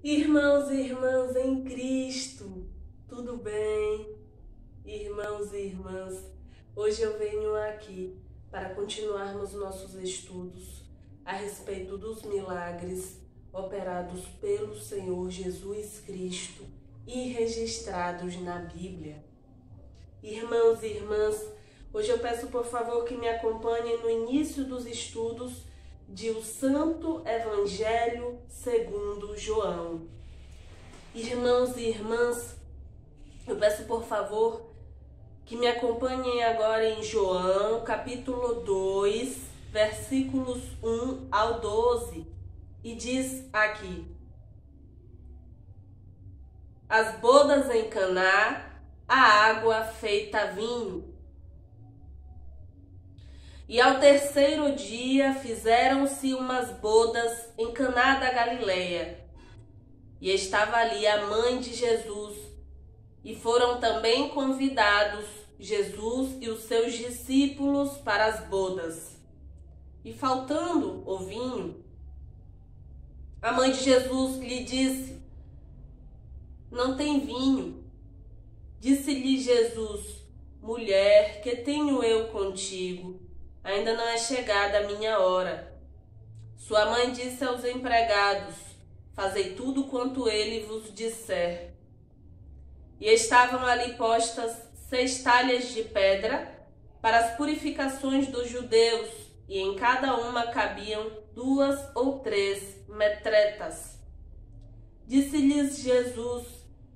Irmãos e irmãs em Cristo, tudo bem? Irmãos e irmãs, hoje eu venho aqui para continuarmos nossos estudos a respeito dos milagres operados pelo Senhor Jesus Cristo e registrados na Bíblia. Irmãos e irmãs, hoje eu peço por favor que me acompanhem no início dos estudos de O Santo Evangelho segundo João. Irmãos e irmãs, eu peço por favor que me acompanhem agora em João, capítulo 2, versículos 1 ao 12, e diz aqui: As bodas em Caná, a água feita vinho. E ao terceiro dia fizeram-se umas bodas em Caná da Galileia. E estava ali a mãe de Jesus. E foram também convidados Jesus e os seus discípulos para as bodas. E faltando o vinho, a mãe de Jesus lhe disse: Não tem vinho. Disse-lhe Jesus: Mulher, que tenho eu contigo? Ainda não é chegada a minha hora. Sua mãe disse aos empregados: Fazei tudo quanto ele vos disser. E estavam ali postas 6 talhas de pedra para as purificações dos judeus, e em cada uma cabiam 2 ou 3 metretas. Disse-lhes Jesus: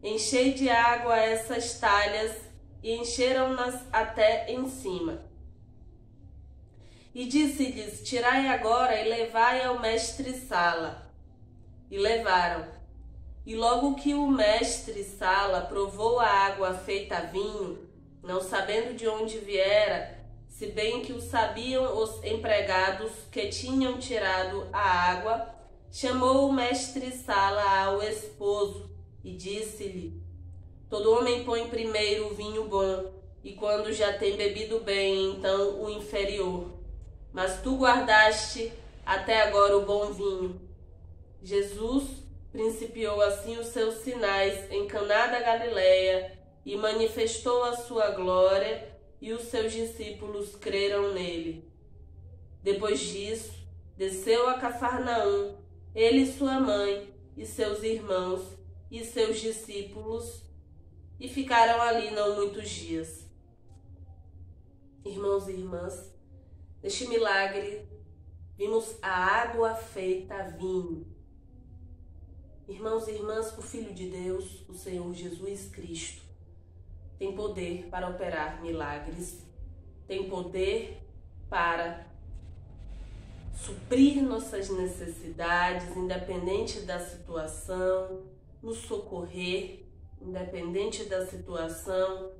Enchei de água essas talhas, e encheram-nas até em cima. E disse-lhes: Tirai agora e levai ao mestre-sala. E levaram. E logo que o mestre-sala provou a água feita vinho, não sabendo de onde viera, se bem que o sabiam os empregados que tinham tirado a água, chamou o mestre-sala ao esposo e disse-lhe: Todo homem põe primeiro o vinho bom, e quando já tem bebido bem, então o inferior. Mas tu guardaste até agora o bom vinho. Jesus principiou assim os seus sinais em Caná da Galileia e manifestou a sua glória, e os seus discípulos creram nele. Depois disso, desceu a Cafarnaum, ele e sua mãe, e seus irmãos, e seus discípulos, e ficaram ali não muitos dias. Irmãos e irmãs, neste milagre, vimos a água feita vinho. Irmãos e irmãs, o Filho de Deus, o Senhor Jesus Cristo, tem poder para operar milagres, tem poder para suprir nossas necessidades, independente da situação, nos socorrer, independente da situação,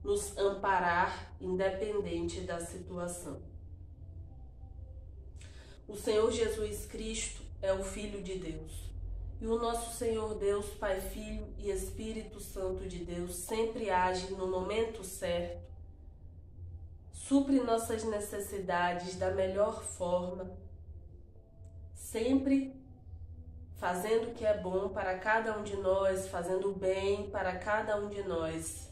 nos amparar, independente da situação. O Senhor Jesus Cristo é o Filho de Deus. E o nosso Senhor Deus, Pai, Filho e Espírito Santo de Deus, sempre age no momento certo, supre nossas necessidades da melhor forma, sempre fazendo o que é bom para cada um de nós, fazendo o bem para cada um de nós,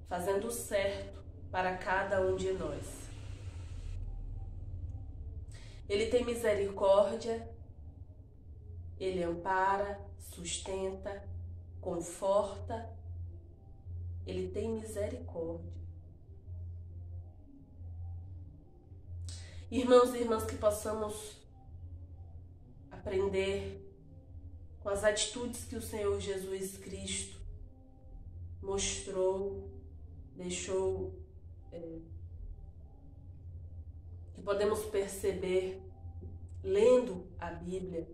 fazendo o certo para cada um de nós. Ele tem misericórdia, ele ampara, sustenta, conforta, ele tem misericórdia. Irmãos e irmãs, que possamos aprender com as atitudes que o Senhor Jesus Cristo mostrou, deixou, que podemos perceber lendo a Bíblia,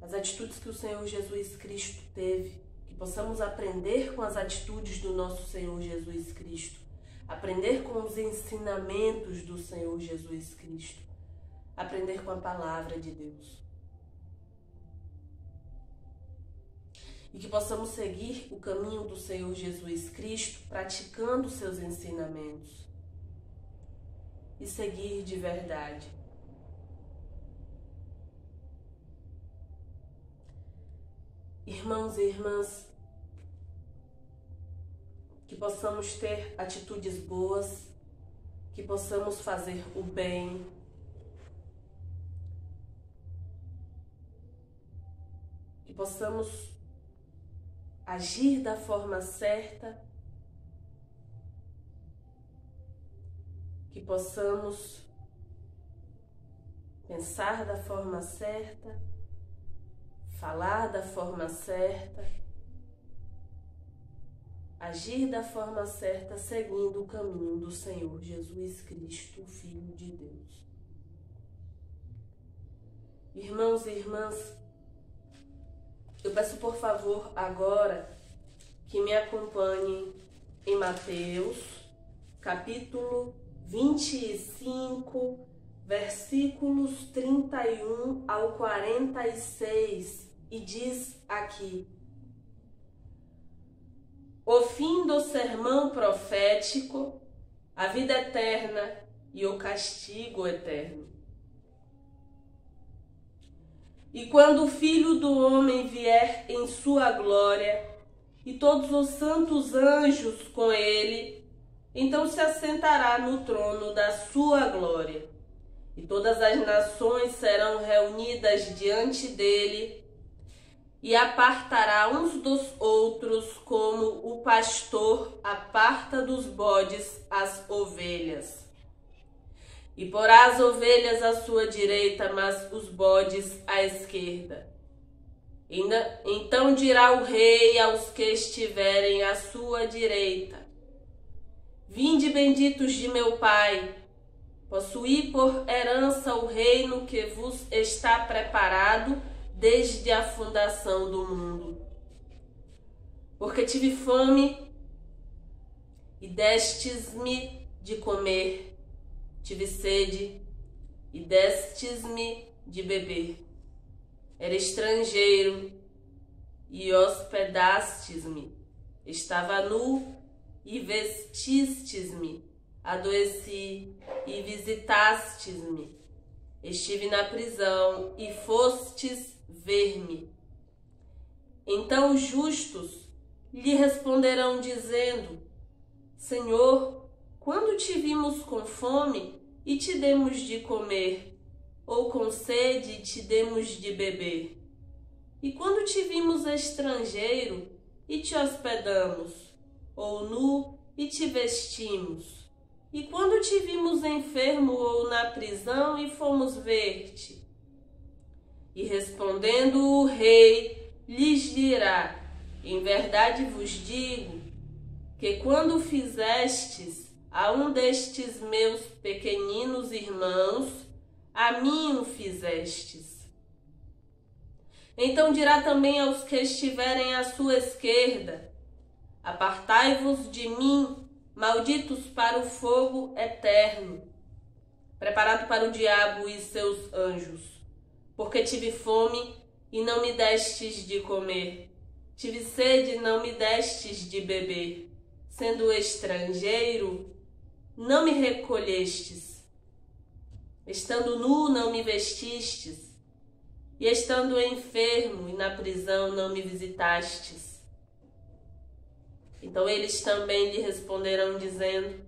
as atitudes que o Senhor Jesus Cristo teve, que possamos aprender com as atitudes do nosso Senhor Jesus Cristo, aprender com os ensinamentos do Senhor Jesus Cristo, aprender com a palavra de Deus. E que possamos seguir o caminho do Senhor Jesus Cristo, praticando seus ensinamentos, e seguir de verdade. Irmãos e irmãs, que possamos ter atitudes boas, que possamos fazer o bem, que possamos agir da forma certa, que possamos pensar da forma certa, falar da forma certa, agir da forma certa, seguindo o caminho do Senhor Jesus Cristo, Filho de Deus. Irmãos e irmãs, eu peço por favor agora que me acompanhem em Mateus, capítulo 25, versículos 31 ao 46, e diz aqui: o fim do sermão profético, a vida eterna e o castigo eterno. E quando o Filho do Homem vier em sua glória, e todos os santos anjos com ele, então se assentará no trono da sua glória. E todas as nações serão reunidas diante dele, e apartará uns dos outros, como o pastor aparta dos bodes as ovelhas. E porá as ovelhas à sua direita, mas os bodes à esquerda. Então dirá o rei aos que estiverem à sua direita: vinde, benditos de meu Pai, possuí por herança o reino que vos está preparado desde a fundação do mundo. Porque tive fome e destes-me de comer, tive sede e destes-me de beber. Era estrangeiro e hospedastes-me, estava nu e vestistes-me, adoeci e visitastes-me, estive na prisão e fostes ver-me. Então os justos lhe responderão dizendo: Senhor, quando te vimos com fome e te demos de comer, ou com sede e te demos de beber? E quando te vimos estrangeiro e te hospedamos, ou nu e te vestimos? E quando te vimos enfermo ou na prisão e fomos ver-te? E respondendo o rei, lhes dirá: em verdade vos digo, que quando fizestes a um destes meus pequeninos irmãos, a mim o fizestes. Então dirá também aos que estiverem à sua esquerda: apartai-vos de mim, malditos, para o fogo eterno, preparado para o diabo e seus anjos. Porque tive fome e não me destes de comer, tive sede e não me destes de beber, sendo estrangeiro, não me recolhestes, estando nu, não me vestistes, e estando enfermo e na prisão, não me visitastes. Então eles também lhe responderão dizendo: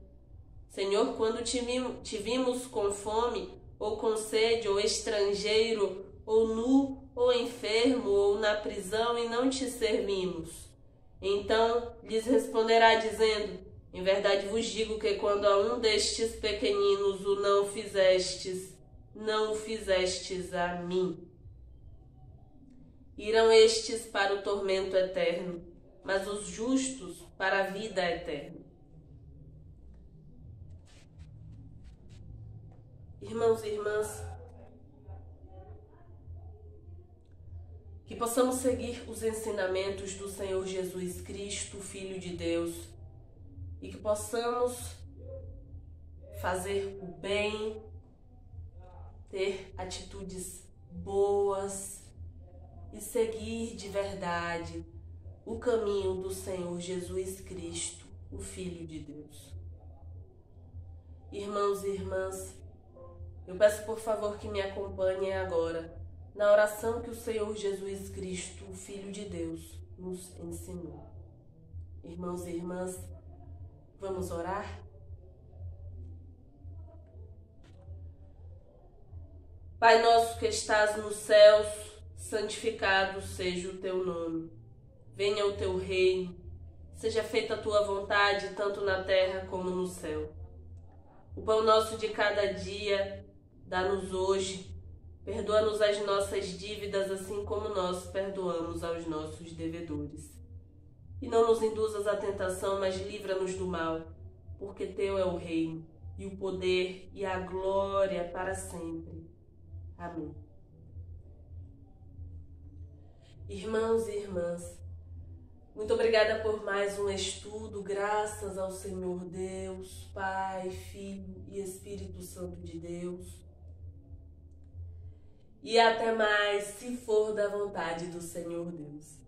Senhor, quando te vimos com fome, ou com sede, ou estrangeiro, ou nu, ou enfermo, ou na prisão, e não te servimos? Então lhes responderá dizendo: em verdade vos digo que quando a um destes pequeninos o não fizestes, não o fizestes a mim. Irão estes para o tormento eterno, mas os justos para a vida eterna. Irmãos e irmãs, que possamos seguir os ensinamentos do Senhor Jesus Cristo, Filho de Deus, e que possamos fazer o bem, ter atitudes boas e seguir de verdade o caminho do Senhor Jesus Cristo, o Filho de Deus. Irmãos e irmãs, eu peço por favor que me acompanhem agora na oração que o Senhor Jesus Cristo, o Filho de Deus, nos ensinou. Irmãos e irmãs, vamos orar? Pai nosso que estás nos céus, santificado seja o teu nome. Venha o teu reino, seja feita a tua vontade, tanto na terra como no céu. O pão nosso de cada dia, dá-nos hoje. Perdoa-nos as nossas dívidas, assim como nós perdoamos aos nossos devedores. E não nos induzas à tentação, mas livra-nos do mal, porque teu é o reino, e o poder, e a glória para sempre. Amém. Irmãos e irmãs, muito obrigada por mais um estudo, graças ao Senhor Deus, Pai, Filho e Espírito Santo de Deus. E até mais, se for da vontade do Senhor Deus.